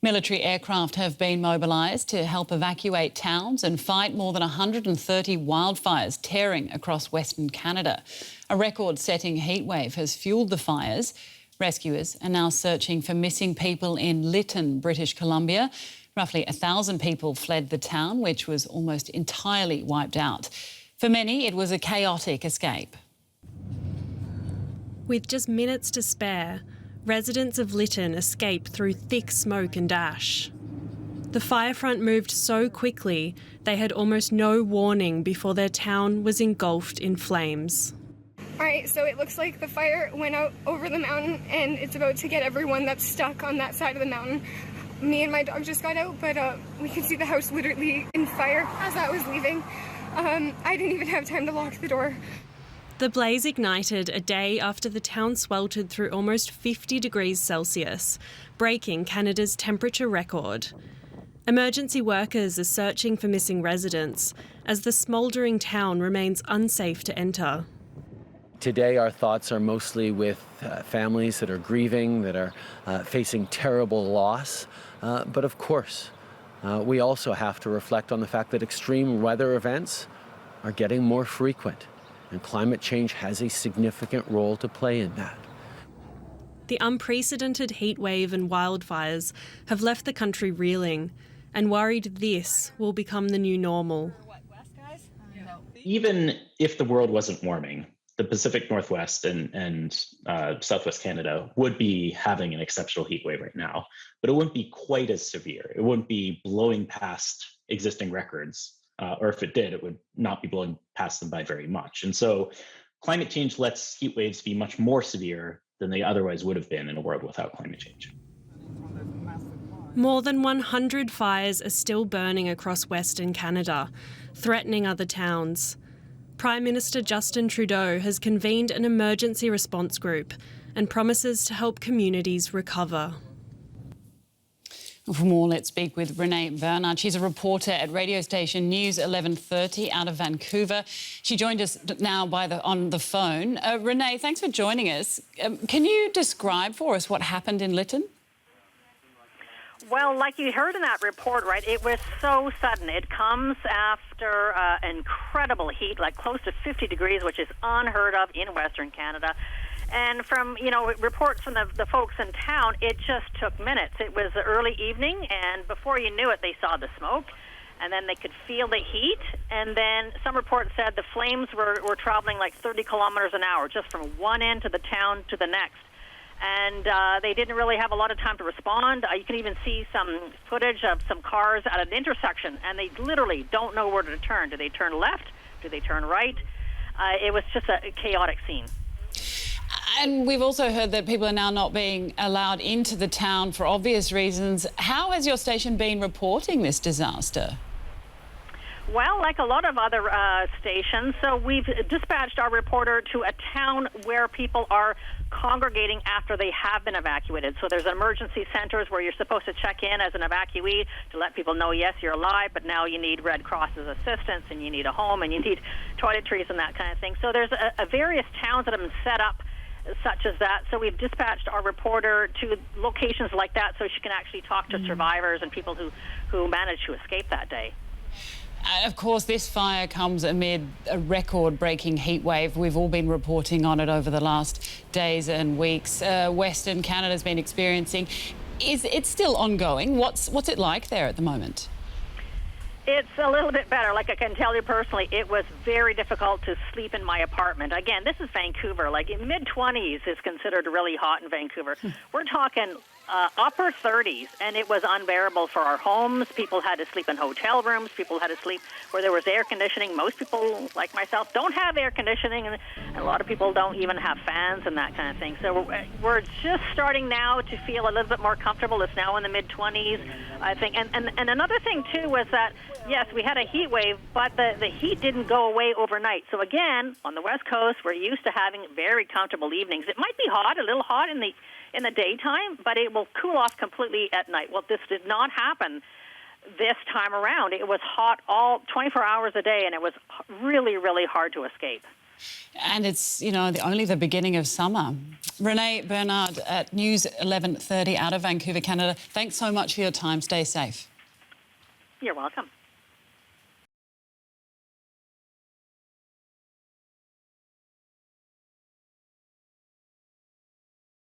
Military aircraft have been mobilised to help evacuate towns and fight more than 130 wildfires tearing across Western Canada. A record-setting heatwave has fuelled the fires. Rescuers are now searching for missing people in Lytton, British Columbia. Roughly 1,000 people fled the town, which was almost entirely wiped out. For many, it was a chaotic escape. With just minutes to spare, residents of Lytton escape through thick smoke and ash. The fire front moved so quickly they had almost no warning before their town was engulfed in flames. All right, so it looks like the fire went out over the mountain and it's about to get everyone that's stuck on that side of the mountain. Me and my dog just got out, but we can see the house literally in fire as I was leaving. I didn't even have time to lock the door. The blaze ignited a day after the town sweltered through almost 50 degrees Celsius, breaking Canada's temperature record. Emergency workers are searching for missing residents as the smouldering town remains unsafe to enter. Today, our thoughts are mostly with families that are grieving, that are facing terrible loss. But of course, we also have to reflect on the fact that extreme weather events are getting more frequent. And climate change has a significant role to play in that. The unprecedented heatwave and wildfires have left the country reeling and worried this will become the new normal. Even if the world wasn't warming, the Pacific Northwest and Southwest Canada would be having an exceptional heat wave right now, but it wouldn't be quite as severe. It wouldn't be blowing past existing records. Or if it did, it would not be blowing past them by very much. And so climate change lets heat waves be much more severe than they otherwise would have been in a world without climate change. More than 100 fires are still burning across Western Canada, threatening other towns. Prime Minister Justin Trudeau has convened an emergency response group and promises to help communities recover. For more, let's speak with Renee Bernard. She's a reporter at radio station News 1130 out of Vancouver. She joined us now on the phone. Renee, thanks for joining us. Can you describe for us what happened in Lytton? Well, like you heard in that report, right, it was so sudden. It comes after incredible heat, like close to 50 degrees, which is unheard of in Western Canada. And from, reports from the folks in town, it just took minutes. It was the early evening, and before you knew it, they saw the smoke, and then they could feel the heat. And then some reports said the flames were traveling like 30 kilometers an hour, just from one end of the town to the next. And they didn't really have a lot of time to respond. You can even see some footage of some cars at an intersection, and they literally don't know where to turn. Do they turn left? Do they turn right? It was just a chaotic scene. And we've also heard that people are now not being allowed into the town for obvious reasons. How has your station been reporting this disaster? Well, like a lot of other stations, so we've dispatched our reporter to a town where people are congregating after they have been evacuated. So there's emergency centers where you're supposed to check in as an evacuee to let people know, yes, you're alive, but now you need Red Cross's assistance and you need a home and you need toiletries and that kind of thing. So there's a various towns that have been set up such as that. So we've dispatched our reporter to locations like that so she can actually talk to survivors and people who managed to escape that day. Of course, this fire comes amid a record-breaking heat wave. We've all been reporting on it over the last days and weeks. Western Canada's been experiencing. Is it still ongoing? What's it like there at the moment? It's a little bit better. Like I can tell you personally, it was very difficult to sleep in my apartment. Again, this is Vancouver. Like in mid-20s is considered really hot in Vancouver. We're talking upper 30s, and it was unbearable for our homes. People had to sleep in hotel rooms. People had to sleep where there was air conditioning. Most people, like myself, don't have air conditioning, and a lot of people don't even have fans and that kind of thing. So we're just starting now to feel a little bit more comfortable. It's now in the mid-20s, I think. And another thing, too, was that, yes, we had a heat wave, but the heat didn't go away overnight. So, again, on the West Coast, we're used to having very comfortable evenings. It might be hot, a little hot in the daytime, but it will cool off completely at night. Well, this did not happen this time around. It was hot all 24 hours a day, and it was really, really hard to escape. And it's, only the beginning of summer. Renee Bernard at News 11:30 out of Vancouver, Canada. Thanks so much for your time. Stay safe. You're welcome.